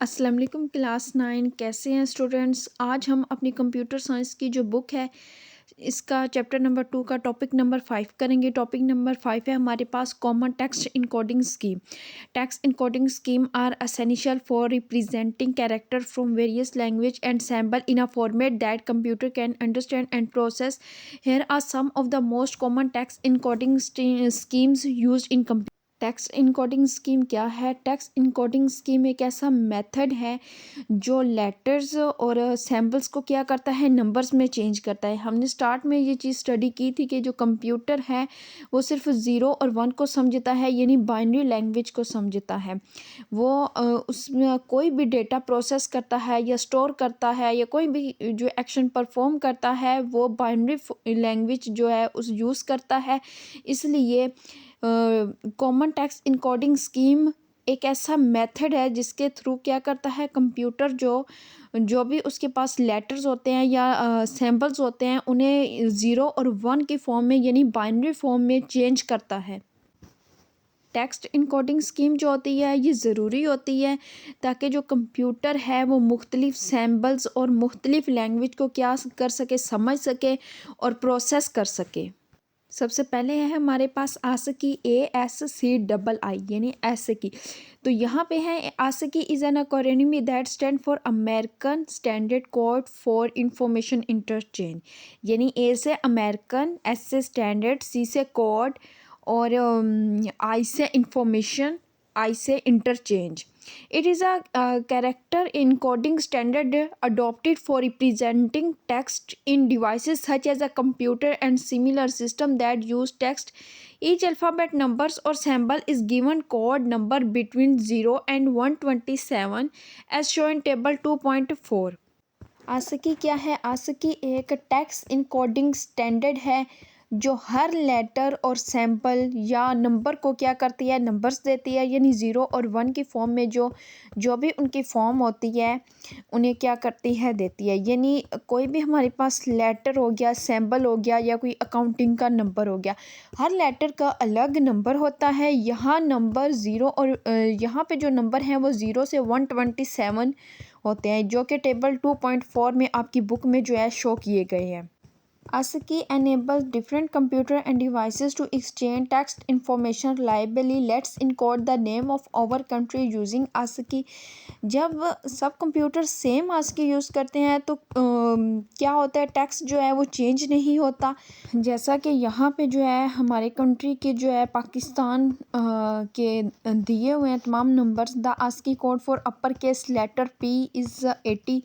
अस्सलाम वालेकुम क्लास 9 कैसे हैं स्टूडेंट्स। आज हम अपनी कंप्यूटर साइंस की जो बुक है इसका चैप्टर नंबर 2 का टॉपिक नंबर 5 करेंगे। टॉपिक नंबर 5 है हमारे पास common text encoding scheme. Text encoding scheme are essential for representing character from various language and symbol in a format that computer can understand and process. Here are some of the most common text encoding schemes used in computer. Text encoding scheme क्या है? Text encoding scheme एक ऐसा method है जो letters और samples को क्या करता है, नंबर्स में चेंज करता है। हमने स्टार्ट में ये चीज़ स्टडी की थी कि जो कंप्यूटर है वो सिर्फ ज़ीरो और वन को समझता है, यानी बाइनरी लैंग्वेज को समझता है। वो उसमें कोई भी डेटा प्रोसेस करता है या स्टोर करता है या कोई भी जो एक्शन परफॉर्म करता है वो बाइनरी लैंग्वेज जो है उस यूज़ करता है। इसलिए कॉमन टेक्स्ट इनकोडिंग स्कीम एक ऐसा मेथड है जिसके थ्रू क्या करता है, कंप्यूटर जो जो भी उसके पास लेटर्स होते हैं या सैम्पल्स होते हैं उन्हें ज़ीरो और वन की फॉर्म में यानी बाइनरी फॉर्म में चेंज करता है। टेक्स्ट इनकोडिंग स्कीम जो होती है ये ज़रूरी होती है ताकि जो कंप्यूटर है वो मुख्तलिफ सैम्पल्स और मुख्तलिफ लैंग्वेज को क्या कर सके, समझ सके और प्रोसेस कर सके। सबसे पहले है हमारे पास आस्की, ASCII यानी ASCII। तो यहाँ पे है ASCII is an acronym that stand for American standard code for information interchange. यानी A से अमेरिकन, S से स्टैंडर्ड, C से कोड और I से इंफॉर्मेशन, I से interchange. It is a character encoding standard adopted for representing text in devices such as a computer and similar system that use text. Each alphabet, numbers or symbol is given code number between 0 and 127 as shown in table 2.4. ASCII क्या है? ASCII एक text encoding standard है जो हर letter और sample या number को क्या करती है, नंबर्स देती है, यानी ज़ीरो और वन की फॉर्म में जो जो भी उनकी फॉर्म होती है उन्हें क्या करती है, देती है। यानी कोई भी हमारे पास लेटर हो गया, सैम्पल हो गया या कोई अकाउंटिंग का नंबर हो गया, हर लेटर का अलग नंबर होता है। यहाँ नंबर ज़ीरो और यहाँ पे जो नंबर हैं वो ज़ीरो से 127 होते हैं जो कि टेबल 2.4 में आपकी बुक में जो है शो किए गए हैं। ASCII enables different computer and devices to exchange text information reliably. Let's encode the name of our country using ASCII. जब सब कंप्यूटर सेम ASCII यूज़ करते हैं तो क्या होता है, टेक्स्ट जो है वो चेंज नहीं होता। जैसा कि यहाँ पे जो है हमारे कंट्री के जो है पाकिस्तान के दिए हुए हैं तमाम numbers. The ASCII code for upper case letter P is 80।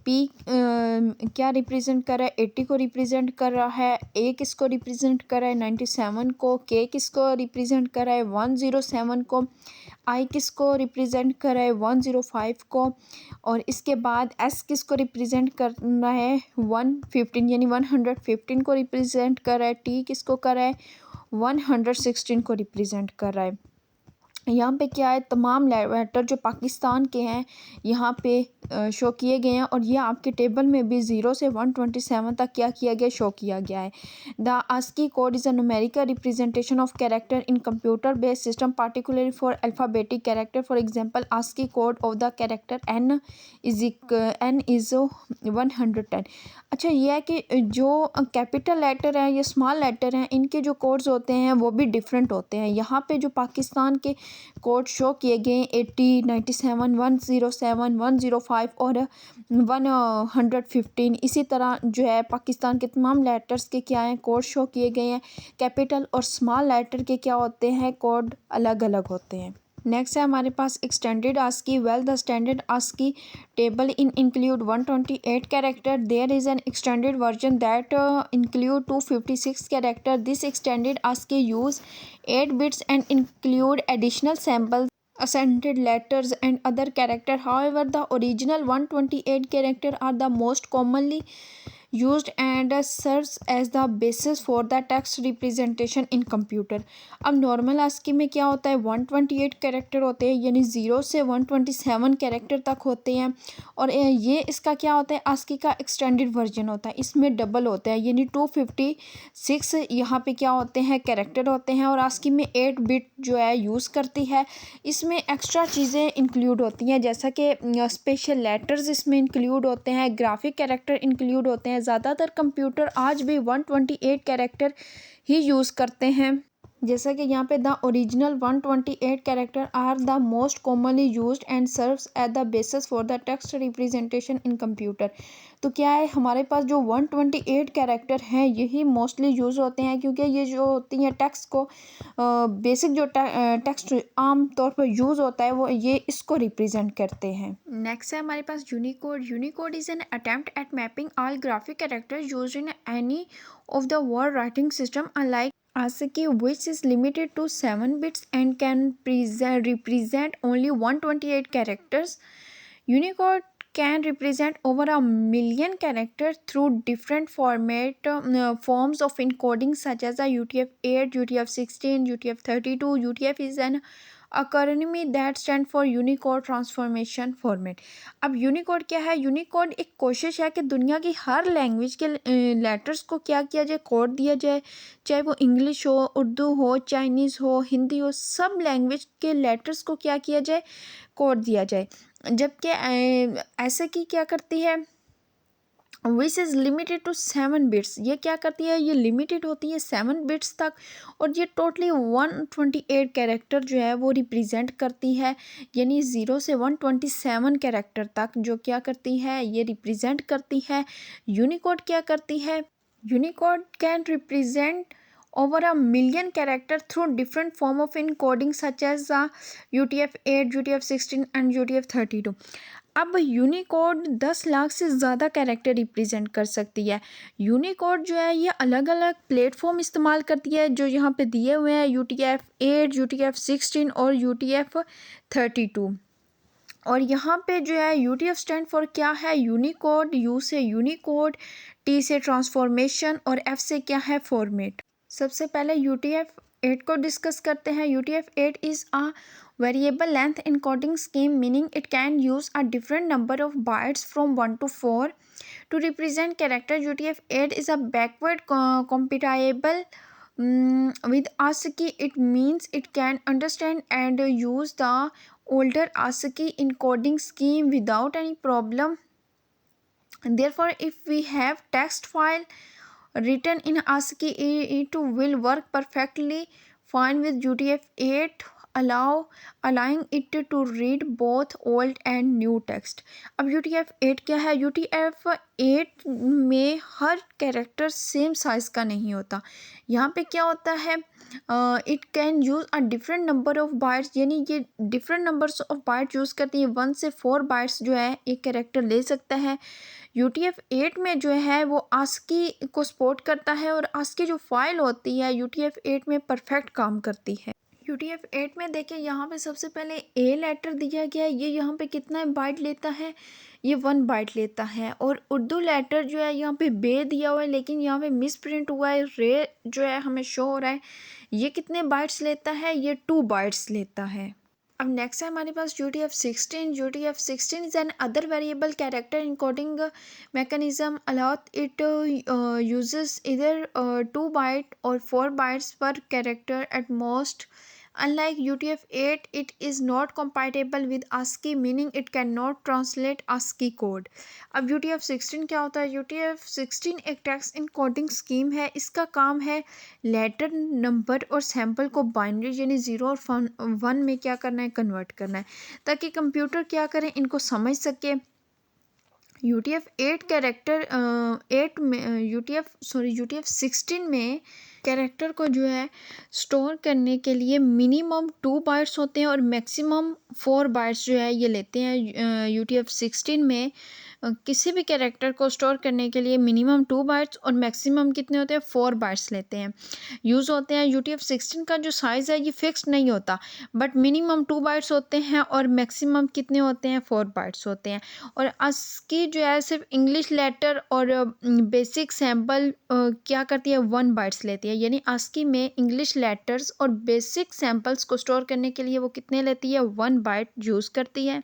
P क्या रिप्रेजेंट कर रहा है, 80 को रिप्रेजेंट कर रहा है। ए किसको रिप्रेजेंट कर रहा है, 97 को। के किसको रिप्रेजेंट कर रहा है, 107 को। आई किसको रिप्रेजेंट कर रहा है, 105 को। और इसके बाद एस किसको रिप्रेजेंट कर रहा है, 115 यानी 115 को रिप्रेजेंट कर रहा है। टी किसको कर रहा है, 116 को रिप्रेजेंट कर रहा है। यहाँ पे क्या है, तमाम लेटर जो पाकिस्तान के हैं यहाँ पे शो किए गए हैं और ये आपके टेबल में भी 0 से 127 तक क्या किया गया, शो किया गया है। The ASCII code is a numerical representation of character in computer based system particularly for alphabetic character. For example ASCII code of the character N is 110। अच्छा, ये है कि जो कैपिटल लेटर हैं या स्मॉल लेटर हैं इनके जो कोड्स होते हैं वो भी डिफरेंट होते हैं। यहाँ पे जो पाकिस्तान के कोड शो किए गए 80, 97, 107, 105 और 115। इसी तरह जो है पाकिस्तान के तमाम लेटर्स के क्या हैं, कोड शो किए गए हैं। कैपिटल और स्मॉल लेटर के क्या होते हैं, कोड अलग अलग होते हैं। नेक्स्ट है हमारे पास extended ASCII। Well the standard ASCII table include 128 character. There is an extended version that include 256 character. This extended ASCII use 8 bits and include additional samples, accented letters and other character. However, the original 128 character are the most commonly used and serves as the basis for the text representation in computer। अब normal ASCII में क्या होता है, 128 character होते हैं, यानी 0 से 127 character तक होते हैं। और ये इसका क्या होता है, आस्की का एक्सटेंडेड वर्जन होता है, इसमें डबल होता है, यानी 256 यहाँ पे क्या होते हैं, कैरेक्टर होते हैं। और आस्की में 8 बिट जो है यूज़ करती है। इसमें एक्स्ट्रा चीज़ें इंक्लूड होती हैं, जैसा कि स्पेशल लेटर्स इसमें इंक्लूड होते हैं, ग्राफिक कैरेक्टर इंक्लूड होते हैं। ज़्यादातर कंप्यूटर आज भी 128 कैरेक्टर ही यूज़ करते हैं। जैसा कि यहाँ पे the original 128 character are the most commonly used and serves as the basis for the text representation in computer. तो क्या है, हमारे पास जो 128 कैरेक्टर हैं यही मोस्टली यूज़ होते हैं, क्योंकि ये जो होती हैं टेक्स्ट को बेसिक जो टेक्स्ट आम तौर पर यूज़ होता है वो ये इसको रिप्रेजेंट करते हैं। नेक्स्ट है हमारे पास Unicode. Unicode is an attempt at mapping all graphic character used in any of the word writing system, unlike ASCII, which is limited to 7 bits and can represent only 128 characters. Unicode can represent over a million characters through different forms of encoding such as the UTF-8, UTF-16, UTF-32. UTF is an acronym that stands for Unicode Transformation Format। अब Unicode क्या है, Unicode एक कोशिश है कि दुनिया की हर language के लेटर्स को क्या किया जाए, कोड दिया जाए, चाहे वो इंग्लिश हो, उर्दू हो, चाइनीज़ हो, हिंदी हो, सब लैंग्वेज के लेटर्स को क्या किया जाए, कोड दिया जाए। जबकि ऐसे की क्या करती है, which is limited to 7 bits, ये क्या करती है, ये लिमिटेड होती है 7 बिट्स तक। और ये टोटली 128 कैरेक्टर जो है वो रिप्रेजेंट करती है, यानी 0 से 127 कैरेक्टर तक जो क्या करती है, ये रिप्रेजेंट करती है। यूनिकोड क्या करती है, Unicode can represent over a million character through different form of encoding such as UTF-8, UTF-16 and UTF-32। अब यूनिकोड 10 लाख से ज़्यादा कैरेक्टर रिप्रेजेंट कर सकती है। यूनिकोड जो है ये अलग अलग प्लेटफॉर्म इस्तेमाल करती है जो यहाँ पे दिए हुए हैं, UTF-8, UTF-16 और UTF-32। और यहाँ पे जो है UTF स्टैंड फॉर क्या है, यूनिकोड, U से यूनिकोड, T से ट्रांसफॉर्मेशन और F से क्या है, फॉर्मेट। सबसे पहले UTF-8 को डिस्कस करते हैं। UTF-8 is a variable length encoding scheme, meaning it can use a different number of bytes from 1 to 4 to represent character। UTF-8 is a backward compatible with ASCII. It means it can understand and use the older ASCII encoding scheme without any problem. Therefore, if we have text file written in ASCII, it will work perfectly fine with UTF-8, allowing it to read both old and new text। अब UTF-8 क्या है, UTF-8 में हर character same size का नहीं होता। यहाँ पे क्या होता है, it can use a different number of bytes, यानी ये different numbers of bite use करती है। 1 से 4 बाइट्स जो है एक कैरेक्टर ले सकता है। UTF-8 में जो है वो ASCII को सपोर्ट करता है और ASCII जो फाइल होती है UTF-8 में परफेक्ट काम करती है। UTF-8 में देखिए यहाँ पे सबसे पहले A लेटर दिया गया है, ये यहाँ पे कितना बाइट लेता है, ये 1 बाइट लेता है। और उर्दू लेटर जो है यहाँ पे बे दिया हुआ है, लेकिन यहाँ पे मिस प्रिंट हुआ है, रे जो है हमें शो हो रहा है, ये कितने बाइट्स लेता है, ये 2 बाइट्स लेता है। अब नेक्स्ट है हमारे पास UTF-16। UTF-16 is an other variable character encoding mechanism allowed it uses either 2 byte or 4 bytes per character at most। Unlike UTF-8, it is not compatible with ASCII, meaning it cannot translate ASCII code। अब UTF-16 क्या होता है, UTF-16 एक text encoding scheme है। इसका काम है letter, number और सैम्पल को बाइनरी यानी 0 और 1 में क्या करना है, कन्वर्ट करना है, ताकि कंप्यूटर क्या करें, इनको समझ सके। UTF-8 कैरेक्टर UTF-16 में कैरेक्टर को जो है स्टोर करने के लिए मिनिमम 2 बाइट्स होते हैं और मैक्सिमम 4 बाइट्स जो है ये लेते हैं UTF-16 में। किसी भी कैरेक्टर को स्टोर करने के लिए मिनिमम 2 बाइट्स और मैक्सिमम कितने होते हैं 4 बाइट्स लेते हैं, यूज़ होते हैं। UTF-16 का जो साइज़ है ये फिक्स नहीं होता, बट मिनिमम 2 बाइट्स होते हैं और मैक्सिमम कितने होते हैं 4 बाइट्स होते हैं। और ASCII जो है सिर्फ इंग्लिश लेटर और बेसिक सैम्पल क्या करती है 1 बाइट्स लेती है, यानी ASCII में इंग्लिश लेटर्स और बेसिक सैम्पल्स को स्टोर करने के लिए वो कितने लेती है 1 बाइट यूज़ करती है।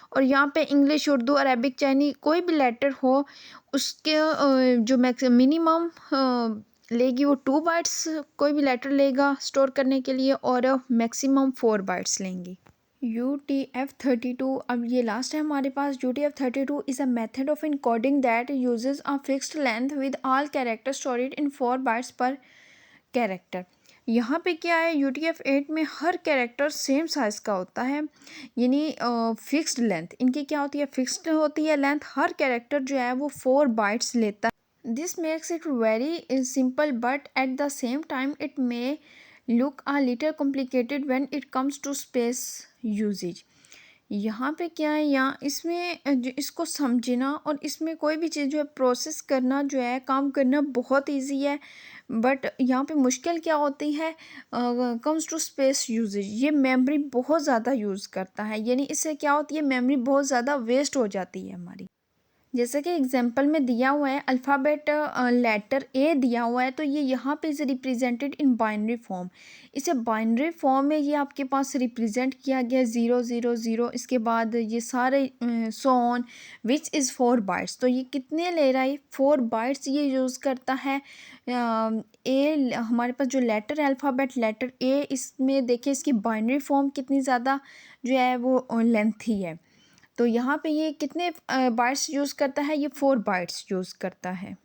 और यहाँ पे इंग्लिश, उर्दू, अरबिक, चाइनी कोई भी लेटर हो उसके जो मिनिमम लेगी वो 2 बाइट्स कोई भी लेटर लेगा स्टोर करने के लिए और मैक्सिमम 4 बाइट्स लेंगी। UTF-32, अब ये लास्ट है हमारे पास। UTF-32 is a method of encoding that uses a fixed length with all character stored in 4 bytes पर कैरेक्टर। यहाँ पे क्या है UTF-8 में हर कैरेक्टर सेम साइज़ का होता है, यानी फिक्स्ड लेंथ इनकी क्या होती है, फिक्स्ड होती है लेंथ। हर कैरेक्टर जो है वो 4 बाइट्स लेता है। This makes it very simple but at the same time it may look a little complicated when it comes to space usage. यहाँ पे क्या है, यहाँ इसमें जो इसको समझना और इसमें कोई भी चीज़ जो है प्रोसेस करना जो है काम करना बहुत इजी है, बट यहाँ पे मुश्किल क्या होती है कम्स टू स्पेस यूजेज, ये मेमोरी बहुत ज़्यादा यूज़ करता है, यानी इससे क्या होती है मेमोरी बहुत ज़्यादा वेस्ट हो जाती है हमारी। जैसे कि एग्जांपल में दिया हुआ है अल्फ़ाबेट लेटर ए दिया हुआ है, तो ये यहाँ पे is represented in binary form. इसे बाइनरी फॉर्म में ये आपके पास रिप्रेजेंट किया गया 000, इसके बाद ये सारे so on which is 4 bytes. तो ये कितने ले रहा है 4 बाइट्स ये यूज़ करता है। ए हमारे पास जो लेटर है अल्फ़ाबेट लेटर ए, इसमें देखिए इसकी बाइनरी फॉर्म कितनी ज़्यादा जो है वो लेंथी है। तो यहाँ पे ये कितने बाइट्स यूज़ करता है, ये 4 बाइट्स यूज़ करता है।